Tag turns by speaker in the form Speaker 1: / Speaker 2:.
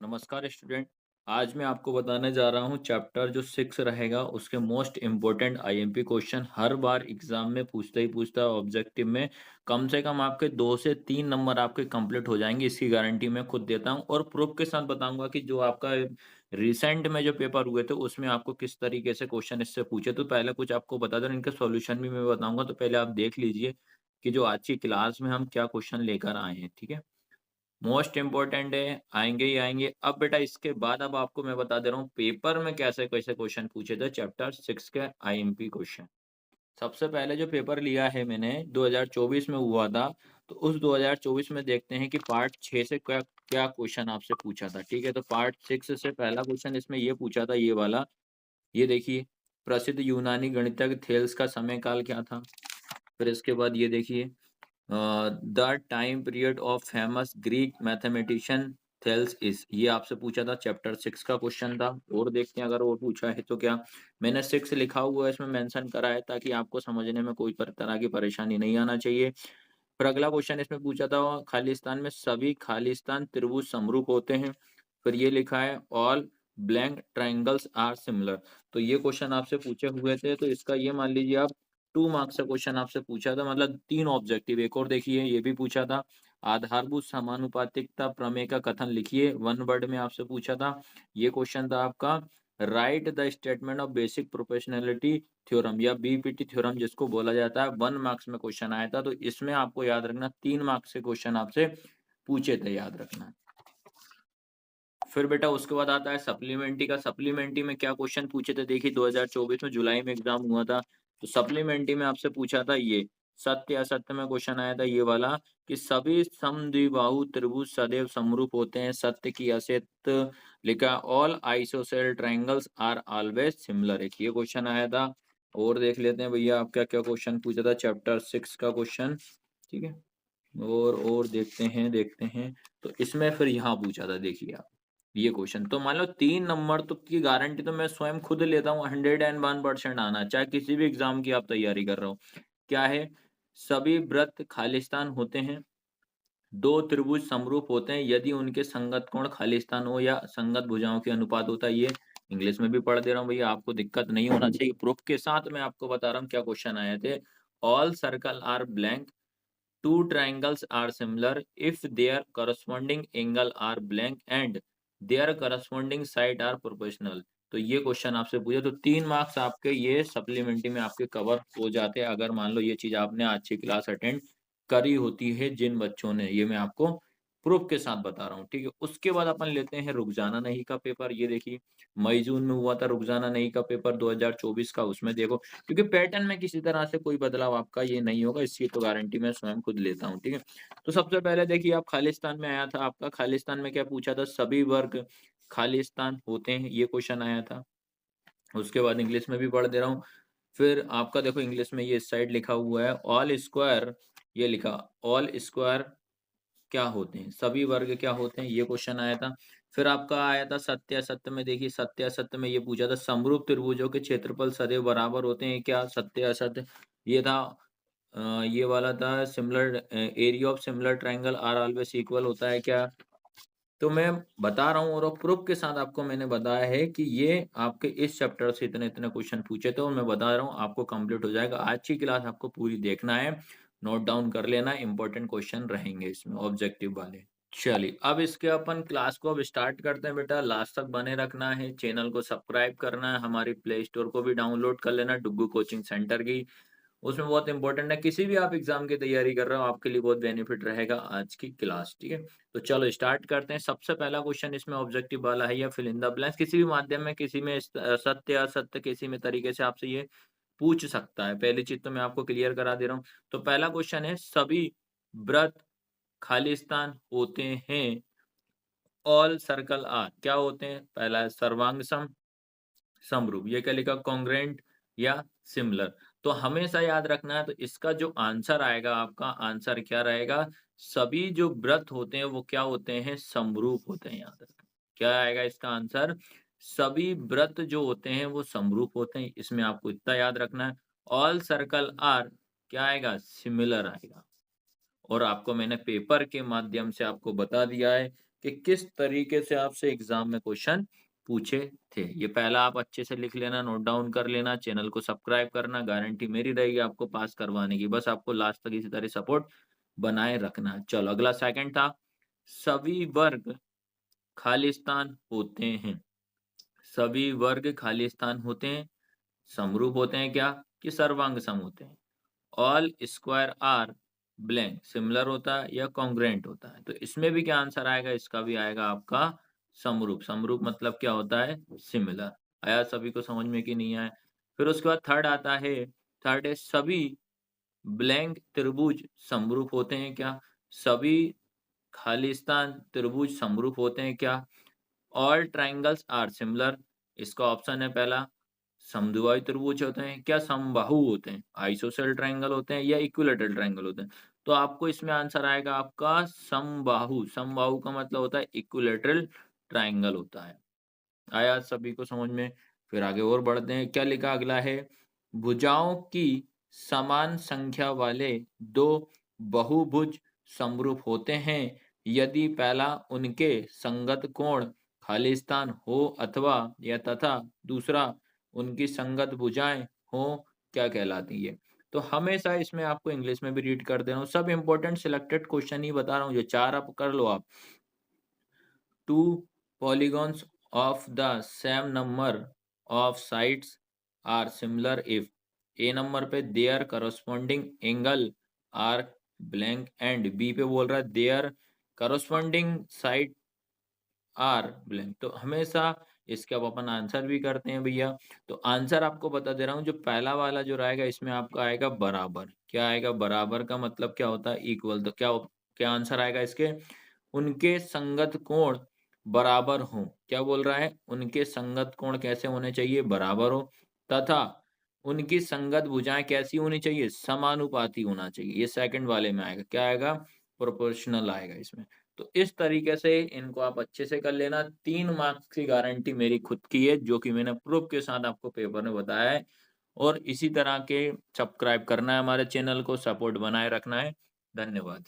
Speaker 1: नमस्कार स्टूडेंट। आज मैं आपको बताने जा रहा हूँ चैप्टर जो 6 रहेगा उसके मोस्ट इम्पोर्टेंट आईएमपी क्वेश्चन हर बार एग्जाम में पूछता है ऑब्जेक्टिव में। कम से कम आपके 2 से 3 नंबर आपके कंप्लीट हो जाएंगे, इसकी गारंटी मैं खुद देता हूँ और प्रूफ के साथ बताऊंगा कि जो आपका रिसेंट में जो पेपर हुए थे उसमें आपको किस तरीके से क्वेश्चन इससे पूछे। तो पहले कुछ आपको बता दें, इनका सॉल्यूशन भी मैं बताऊंगा। तो पहले आप देख लीजिए कि जो आज की क्लास में हम क्या क्वेश्चन लेकर आए हैं, ठीक है। मोस्ट इम्पोर्टेंट है, आएँगे ही आएँगे। अब बेटा इसके बाद अब आपको मैं बता दे रहा हूँ पेपर में कैसे-कैसे क्वेश्चन पूछे थे चैप्टर 6 के आईएमपी क्वेश्चन। सबसे पहले जो पेपर लिया है मैंने 2024 में हुआ था, तो उस 2024 में देखते हैं कि पार्ट 6 से क्या क्या क्वेश्चन आपसे पूछा था, ठीक है। तो पार्ट 6 से पहला क्वेश्चन इसमें ये पूछा था, ये वाला, ये देखिए, प्रसिद्ध यूनानी गणितज्ञ थेल्स का समय काल क्या था? फिर इसके बाद ये देखिए, the time period of famous Greek mathematician Thales is, ये आपसे पूछा था, चैप्टर 6 का क्वेश्चन था। और देखते हैं अगर और पूछा है तो क्या। मैंने 6 लिखा हुआ है इसमें मेंशन करा है ताकि आपको समझने में कोई तरह की परेशानी नहीं आना चाहिए। फिर अगला क्वेश्चन इसमें पूछा था, खालिस्तान में सभी खालिस्तान त्रिभुज समरूप होते हैं। फिर ये लिखा है all blank triangles are similar. तो ये क्वेश्चन आपसे पूछे हुए थे, तो इसका ये मान लीजिए आप 2 मार्क्स का क्वेश्चन आपसे पूछा था, मतलब 3 ऑब्जेक्टिव। एक और देखिए, ये भी पूछा था, आधारभूत समानुपातिकता प्रमेय का कथन लिखिए, 1 वर्ड में आपसे पूछा था। ये क्वेश्चन था आपका, right the statement of basic proportionality theorem या बीपीटी थ्योरम जिसको बोला जाता है, 1 मार्क्स में क्वेश्चन आया था। तो इसमें आपको याद रखना 3 मार्क्स के क्वेश्चन आपसे पूछे थे, याद रखना। फिर बेटा उसके बाद आता है सप्लीमेंट्री का। सप्लीमेंट्री में क्या क्वेश्चन पूछे थे, देखिए 2024 में जुलाई में एग्जाम हुआ था। तो सप्लीमेंट्री में आपसे पूछा था ये, सत्य असत्य में क्वेश्चन आया था ये वाला, कि सभी समद्विबाहु त्रिभुज सदैव समरूप होते हैं, सत्य की असत्य लिखा, all isosceles triangles are always similar, एक ये क्वेश्चन आया था। और देख लेते हैं भैया आप क्या क्या क्वेश्चन पूछा था चैप्टर 6 का क्वेश्चन, ठीक है। और देखते हैं। तो इसमें फिर यहाँ पूछा था, देखिए आप ये क्वेश्चन, तो मान लो 3 नंबर तो की गारंटी तो मैं स्वयं खुद लेता हूँ, 101% आना, चाहे किसी भी एग्जाम की आप तैयारी कर रहे हो। क्या है, सभी वृत्त खालिस्तान होते हैं, दो त्रिभुज समरूप होते हैं यदि उनके संगत कोण खालिस्तान हो या संगत भुजाओं के अनुपात होता है। ये इंग्लिश में भी पढ़ दे रहा हूँ भैया, आपको दिक्कत नहीं होना चाहिए। प्रूफ के साथ मैं आपको बता रहा हूँ क्या क्वेश्चन आए थे। All circle are blank, two triangles are similar if their corresponding angle are blank and their corresponding side are proportional। तो ये क्वेश्चन आपसे पूछे तो 3 मार्क्स आपके ये सप्लीमेंट्री में आपके कवर हो जाते हैं, अगर मान लो ये चीज आपने आज की क्लास अटेंड करी होती है जिन बच्चों ने। ये मैं आपको प्रूफ के साथ बता रहा हूँ, ठीक है। उसके बाद अपन लेते हैं रुक जाना नहीं का पेपर। ये देखिए, मई जून में हुआ था रुक जाना नहीं का पेपर 2024 का। उसमें देखो, क्योंकि पैटर्न में किसी तरह से कोई बदलाव आपका ये नहीं होगा, इसकी तो गारंटी मैं स्वयं खुद लेता हूँ, ठीक है। तो सबसे पहले देखिए, आप खालिस्तान में आया था आपका, खालिस्तान में क्या पूछा था, सभी वर्ग खालिस्तान होते हैं, ये क्वेश्चन आया था। उसके बाद इंग्लिश में भी पढ़ दे रहा हूँ। फिर आपका देखो इंग्लिश में ये इस साइड लिखा हुआ है ऑल स्क्वायर, ये लिखा, ऑल स्क्वायर क्या होते हैं, सभी वर्ग क्या होते हैं, ये क्वेश्चन आया था। फिर आपका आया था सत्य असत्य में। देखिए सत्य असत्य में ये पूछा था, समरूप त्रिभुजों के क्षेत्रफल सदैव बराबर होते हैं क्या, सत्य असत्य, ये था। ये वाला था similar area of similar triangle are always equal होता है क्या। तो मैं बता रहा हूँ और प्रूफ के साथ आपको मैंने बताया है कि ये आपके इस चैप्टर से इतने इतने क्वेश्चन पूछे थे और मैं बता रहा हूँ आपको कंप्लीट हो जाएगा। आज की क्लास आपको पूरी देखना है, नोट डाउन कर लेना, इंपॉर्टेंट क्वेश्चन रहेंगे इसमें ऑब्जेक्टिव वाले। चलिए अब इसके अपन क्लास को अब स्टार्ट करते हैं बेटा, लास्ट तक बने रखना है, चैनल को सब्सक्राइब करना है, हमारी प्ले स्टोर को भी डाउनलोड कर लेना डुग्गू कोचिंग सेंटर की। उसमें बहुत इंपॉर्टेंट है, किसी भी आप एग्जाम की तैयारी कर रहे हो आपके लिए बहुत बेनिफिट रहेगा आज की क्लास, ठीक है। तो चलो स्टार्ट करते हैं। सबसे पहला क्वेश्चन इसमें ऑब्जेक्टिव वाला है, या फिल इन द ब्लैंक्स, किसी भी माध्यम में किसी में सत्य असत्य किसी में तरीके से आपसे ये पूछ सकता है। पहली चीज तो मैं आपको क्लियर करा दे रहा हूँ। तो पहला क्वेश्चन है, सभी व्रत खालिस्तान होते हैं, ऑल सर्कल आर क्या होते हैं, पहला है सर्वांग समरूप, ये क्या लिखा, कॉन्ग्रेंट या सिमिलर। तो हमेशा याद रखना है, तो इसका जो आंसर आएगा, आपका आंसर क्या रहेगा, सभी जो व्रत होते हैं वो क्या होते हैं, समरूप होते हैं, याद रखना। क्या आएगा इसका आंसर, सभी व्रत जो होते हैं वो समरूप होते हैं, इसमें आपको इतना याद रखना है। ऑल सर्कल आर क्या आएगा, सिमिलर आएगा। और आपको मैंने पेपर के माध्यम से आपको बता दिया है कि किस तरीके से आपसे एग्जाम में क्वेश्चन पूछे थे। ये पहला आप अच्छे से लिख लेना, नोट डाउन कर लेना, चैनल को सब्सक्राइब करना, गारंटी मेरी रहेगी आपको पास करवाने की। बस आपको लास्ट तक इसी तरह सपोर्ट बनाए रखना है। चलो अगला सेकंड था, सभी वर्ग खालिस्तान होते हैं। सभी वर्ग खालिस्तान होते हैं, समरूप होते हैं क्या? कि सर्वांग सम होते हैं। All square are blank similar होता है या कॉन्ग्रुएंट होता है। तो इसमें भी क्या आंसर आएगा? इसका भी आएगा आपका समरूप। समरूप मतलब क्या होता है? सिमिलर। आया सभी को समझ में कि नहीं आया? फिर उसके बाद थर्ड आता है, थर्ड है सभी ब्लैंक त्रिभुज समरूप होते हैं क्या? सभी खालिस्तान त्रिभुज समरूप होते हैं क्या? ऑल ट्रायंगल्स आर सिमिलर, इसका ऑप्शन है पहला। समद्विबाहु त्रिभुज होते हैं क्या? समबाहु होते हैं, आइसोसेल ट्रायंगल होते हैं या इक्विलैटरल ट्रायंगल होते हैं? तो आपको इसमें आंसर आएगा आपका समबाहु। समबाहु का मतलब होता है इक्विलैटरल ट्रायंगल होता है। आया सभी को समझ में? फिर आगे और बढ़ते हैं, क्या लिखा अगला है, भुजाओं की समान संख्या वाले दो बहुभुज समरूप होते हैं यदि पहला उनके संगत कोण खालिस्तान हो अथवा या तथा दूसरा उनकी संगत भुजाएं हो, क्या कहलाती है? तो हमेशा इसमें आपको इंग्लिश में भी रीड कर दे रहा हूँ, सब इंपॉर्टेंट सिलेक्टेड क्वेश्चन ही बता रहा हूँ, जो चार आप कर लो आप। Two polygons of the same number of sides are similar if A number पे their corresponding angle are blank and B पे बोल रहा है their corresponding side are blank. तो हमेशा इसके अब अपन आंसर भी करते हैं भैया। तो आंसर आपको बता दे रहा हूँ, जो पहला वाला जो रहेगा इसमें आपका आएगा बराबर। क्या आएगा? बराबर का मतलब क्या होता है? इक्वल। तो क्या क्या आंसर आएगा इसके? उनके संगत कोण बराबर हो। क्या बोल रहा है? उनके संगत कोण कैसे होने चाहिए? बराबर हो, तथा उनकी संगत भुजाएं कैसी होनी चाहिए? समानुपाती होना चाहिए। ये सेकंड वाले में आएगा। क्या आएगा? प्रोपोर्शनल आएगा इसमें। तो इस तरीके से इनको आप अच्छे से कर लेना। 3 मार्क्स की गारंटी मेरी खुद की है, जो कि मैंने प्रूफ के साथ आपको पेपर में बताया है। और इसी तरह के सब्सक्राइब करना है हमारे चैनल को, सपोर्ट बनाए रखना है। धन्यवाद।